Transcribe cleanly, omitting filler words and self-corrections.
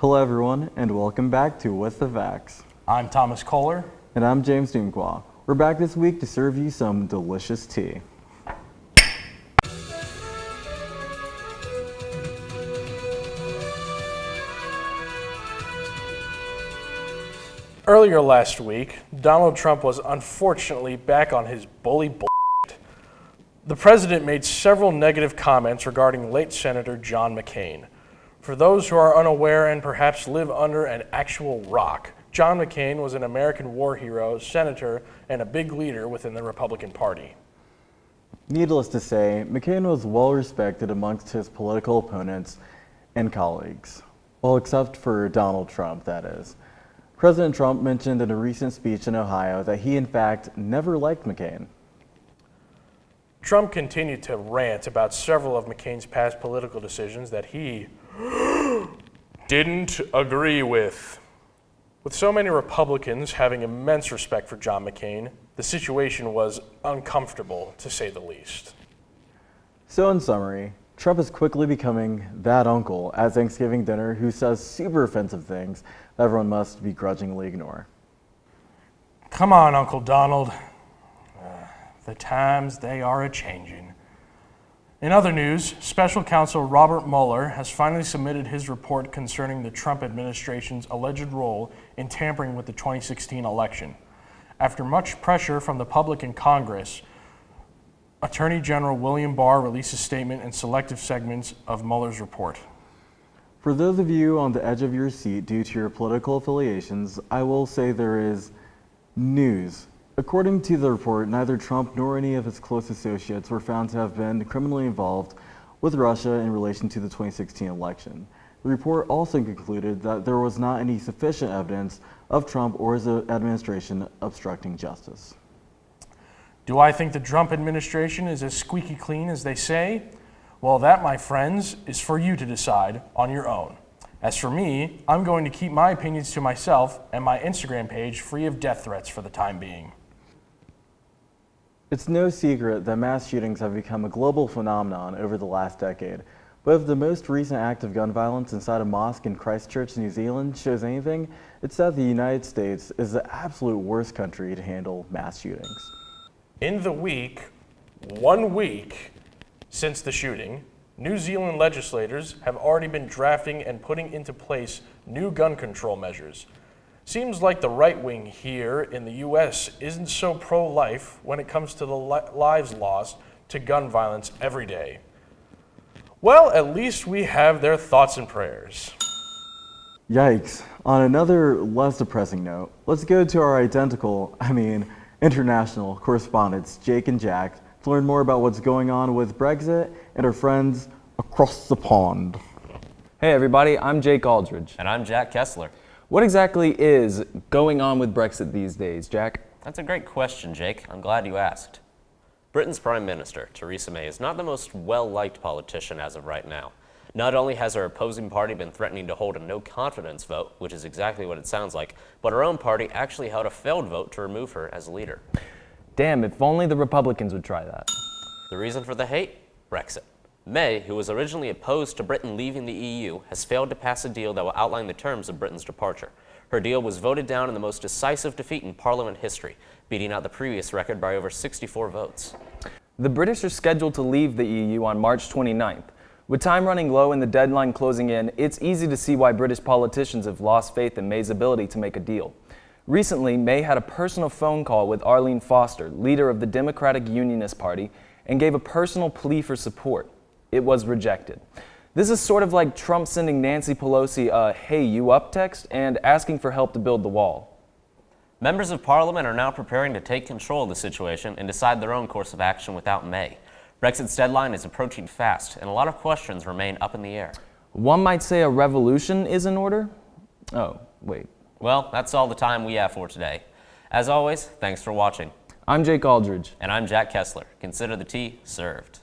Hello everyone, and welcome back to With the Facts. I'm Thomas Kohler. And I'm James Doomqua. We're back this week to serve you some delicious tea. Earlier last week, Donald Trump was unfortunately back on his bully bullshit. The president made several negative comments regarding late Senator John McCain. For those who are unaware and perhaps live under an actual rock, John McCain was an American war hero, senator, and a big leader within the Republican Party. Needless to say, McCain was well respected amongst his political opponents and colleagues. Well, except for Donald Trump, that is. President Trump mentioned in a recent speech in Ohio that he, in fact, never liked McCain. Trump continued to rant about several of McCain's past political decisions that he didn't agree with. With so many Republicans having immense respect for John McCain, the situation was uncomfortable, to say the least. So in summary, Trump is quickly becoming that uncle at Thanksgiving dinner who says super offensive things that everyone must begrudgingly ignore. Come on, Uncle Donald. The times, they are a-changing. In other news, Special Counsel Robert Mueller has finally submitted his report concerning the Trump administration's alleged role in tampering with the 2016 election. After much pressure from the public and Congress, Attorney General William Barr released a statement and selective segments of Mueller's report. For those of you on the edge of your seat due to your political affiliations, I will say there is news. According to the report, neither Trump nor any of his close associates were found to have been criminally involved with Russia in relation to the 2016 election. The report also concluded that there was not any sufficient evidence of Trump or his administration obstructing justice. Do I think the Trump administration is as squeaky clean as they say? Well, that, my friends, is for you to decide on your own. As for me, I'm going to keep my opinions to myself and my Instagram page free of death threats for the time being. It's no secret that mass shootings have become a global phenomenon over the last decade. But if the most recent act of gun violence inside a mosque in Christchurch, New Zealand shows anything, it's that the United States is the absolute worst country to handle mass shootings. In the 1 week since the shooting, New Zealand legislators have already been drafting and putting into place new gun control measures. Seems like the right wing here in the U.S. isn't so pro-life when it comes to the lives lost to gun violence every day. Well, at least we have their thoughts and prayers. Yikes. On another less depressing note, let's go to our international correspondents, Jake and Jack, to learn more about what's going on with Brexit and our friends across the pond. Hey everybody, I'm Jake Aldridge. And I'm Jack Kessler. What exactly is going on with Brexit these days, Jack? That's a great question, Jake. I'm glad you asked. Britain's Prime Minister, Theresa May, is not the most well-liked politician as of right now. Not only has her opposing party been threatening to hold a no-confidence vote, which is exactly what it sounds like, but her own party actually held a failed vote to remove her as leader. Damn, if only the Republicans would try that. The reason for the hate? Brexit. May, who was originally opposed to Britain leaving the EU, has failed to pass a deal that will outline the terms of Britain's departure. Her deal was voted down in the most decisive defeat in Parliament history, beating out the previous record by over 64 votes. The British are scheduled to leave the EU on March 29th. With time running low and the deadline closing in, it's easy to see why British politicians have lost faith in May's ability to make a deal. Recently, May had a personal phone call with Arlene Foster, leader of the Democratic Unionist Party, and gave a personal plea for support. It was rejected. This is sort of like Trump sending Nancy Pelosi a "hey, you up" text and asking for help to build the wall. Members of Parliament are now preparing to take control of the situation and decide their own course of action without May. Brexit's deadline is approaching fast, and a lot of questions remain up in the air. One might say a revolution is in order? Oh, wait. Well, that's all the time we have for today. As always, thanks for watching. I'm Jake Aldridge. And I'm Jack Kessler. Consider the tea served.